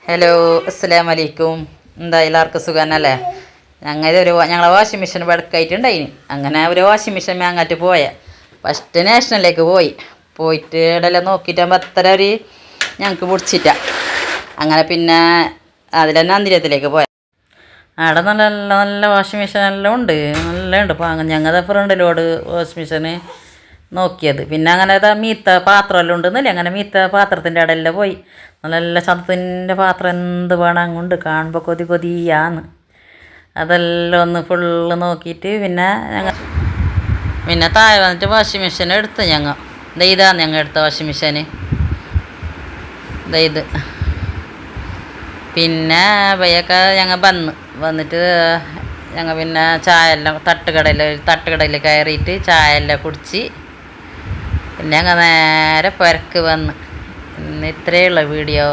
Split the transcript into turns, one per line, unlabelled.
Hello അസ്സലാമു അലൈക്കും. എന്താ എല്ലാവർക്കും സുഖാനല്ലേ? ഞങ്ങളെ വാഷിംഗ് മെഷീൻ വെടക്കായിട്ടുണ്ടായിന്. അങ്ങനെ ഒരു വാഷിംഗ് മെഷീൻ അങ്ങോട്ട് ഫസ്റ്റ് നാഷണലിലേക്ക് പോയിട്ട് ഇടയെല്ലാം നോക്കിയിട്ടാകുമ്പോൾ അത്ര ഒരു ഞങ്ങൾക്ക് പിടിച്ചിട്ട. അങ്ങനെ പിന്നെ അതിലെ നന്ദിരത്തിലേക്ക് അവിടെ നല്ല നല്ല നല്ല വാഷിംഗ് മെഷീൻ എല്ലാം ഉണ്ട്, നല്ല ഉണ്ട്. അപ്പോൾ ഞങ്ങളുടെ ഫ്രണ്ടിലോട് വാഷിംഗ് മെഷീന് നോക്കിയത്. പിന്നെ അങ്ങനെ മീത്ത പാത്രമെല്ലാം ഉണ്ടെന്നല്ലേ, അങ്ങനെ മീത്ത പാത്രത്തിൻ്റെ ഇടയിലെല്ലാം നല്ല ചന്തത്തിൻ്റെ പാത്രം എന്ത് വേണം അങ്ങോട്ട് കാണുമ്പോൾ കൊതിയാന്ന്. അതെല്ലാം ഒന്ന് ഫുള്ള് നോക്കിയിട്ട് പിന്നെ താഴെ വന്നിട്ട് വാഷിംഗ് മെഷീൻ എടുത്ത് ഇതാണ് ഞങ്ങൾ എടുത്ത വാഷിംഗ് മെഷീന് ഇത്. പിന്നെ അവയൊക്കെ വന്നിട്ട് പിന്നെ ചായ എല്ലാം തട്ടുകടയിൽ കയറിയിട്ട് ചായ എല്ലാം കുടിച്ച് പിന്നെ നേരെ പുരക്ക് ഇന്ന് ഇത്രയേ ഉള്ളൂ വീഡിയോ.